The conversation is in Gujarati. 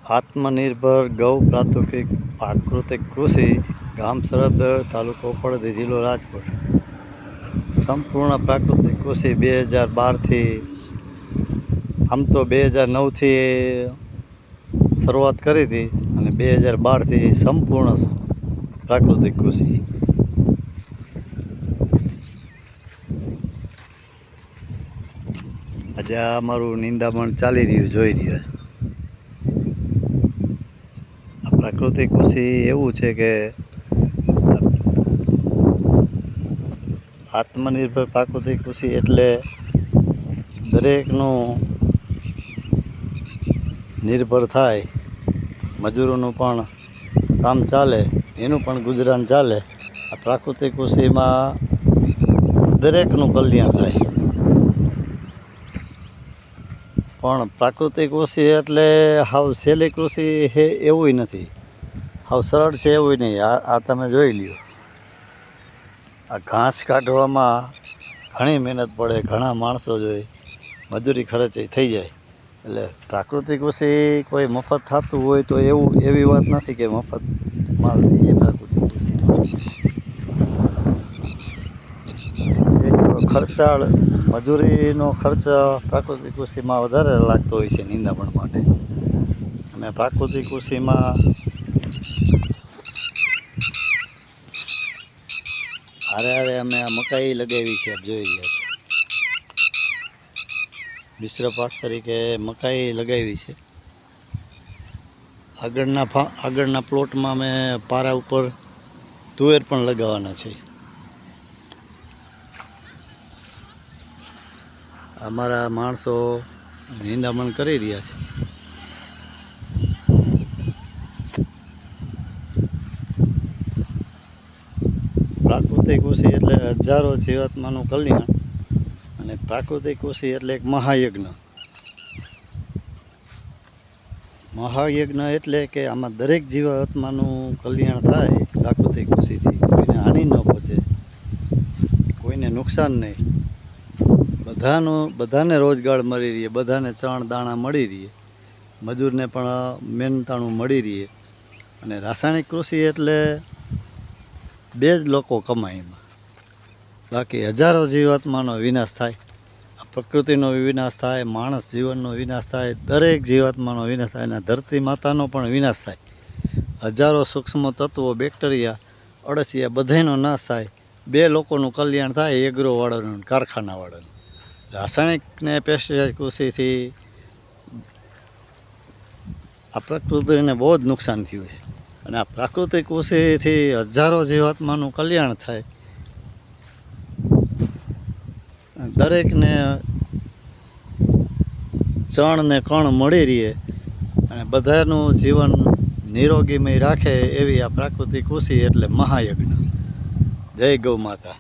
આત્મનિર્ભર ગૌ પ્રાકૃતિક કૃષિ ગામ સરહદ તાલુકો પડદરી જિલ્લો રાજકોટ. સંપૂર્ણ પ્રાકૃતિક કૃષિ 2012થી આમ તો 2009થી શરૂઆત કરી હતી અને 2012થી સંપૂર્ણ પ્રાકૃતિક કૃષિ. આજે આ અમારું નિંદામણ ચાલી રહ્યું જોઈ રહ્યા છે. પ્રાકૃતિક કૃષિ એવું છે કે આત્મનિર્ભર પ્રાકૃતિક કૃષિ એટલે દરેકનું નિર્ભર થાય, મજૂરોનું પણ કામ ચાલે, એનું પણ ગુજરાન ચાલે. આ પ્રાકૃતિક કૃષિમાં દરેકનું કલ્યાણ થાય. પણ પ્રાકૃતિક કૃષિ એટલે હાવ સહેલી કૃષિ છે એવું નથી, હાવ સરળ છે એવું નહીં. આ તમે જોઈ લ્યો, આ ઘાસ કાઢવામાં ઘણી મહેનત પડે, ઘણા માણસો જોઈએ, મજૂરી ખર્ચે થઈ જાય. એટલે પ્રાકૃતિક કૃષિ કોઈ મફત થતું હોય તો એવી વાત નથી કે મફત માલ થઈ જાય. પ્રાકૃતિક એક ખર્ચાળ મજૂરીનો ખર્ચ પ્રાકૃતિક કૃષિમાં વધારે લાગતો હોય છે નિંદામણ માટે. અને પ્રાકૃતિક કૃષિમાં હારે અમે આ મકાઈ લગાવી છે, આપ જોઈ રહ્યા છો. મિશ્ર પાક તરીકે મકાઈ લગાવી છે. આગળના પ્લોટમાં અમે પારા ઉપર તુવેર પણ લગાવવાના છે. અમારા માણસો નિંદામણ કરી રહ્યા છે. પ્રાકૃતિક કૃષિ એટલે હજારો જીવાત્માનું કલ્યાણ, અને પ્રાકૃતિક કૃષિ એટલે એક મહાયજ્ઞ. મહાયજ્ઞ એટલે કે આમાં દરેક જીવાત્માનું કલ્યાણ થાય પ્રાકૃતિક કૃષિથી. કોઈને હાનિ ન પહોંચે, કોઈને નુકસાન નહીં, બધાને રોજગાર મળી રહે, બધાને ચણ દાણા મળી રહે, મજૂરને પણ મહેનતાણું મળી રહે. અને રાસાયણિક કૃષિ એટલે બે જ લોકો કમાય એમાં, બાકી હજારો જીવાત્માનો વિનાશ થાય. આ પ્રકૃતિનો વિનાશ થાય, માણસ જીવનનો વિનાશ થાય, દરેક જીવાત્માનો વિનાશ થાય, અને ધરતી માતાનો પણ વિનાશ થાય. હજારો સૂક્ષ્મ તત્વો, બેક્ટેરિયા, અળસિયા બધાનો નાશ થાય. બે લોકોનું કલ્યાણ થાય, એગ્રોવાળાનું, કારખાનાવાળાનું. રાસાયણિક ને પેસ્ટિસાઇડ કૃષિથી આ પ્રકૃતિને બહુ જ નુકસાન થયું છે. અને આ પ્રાકૃતિક કૃષિથી હજારો જીવાત્માનું કલ્યાણ થાય, દરેકને ચણ ને કણ મળી રહે, અને બધાનું જીવન નિરોગીમય રાખે એવી આ પ્રાકૃતિક કૃષિ એટલે મહાયજ્ઞ. જય ગૌ માતા.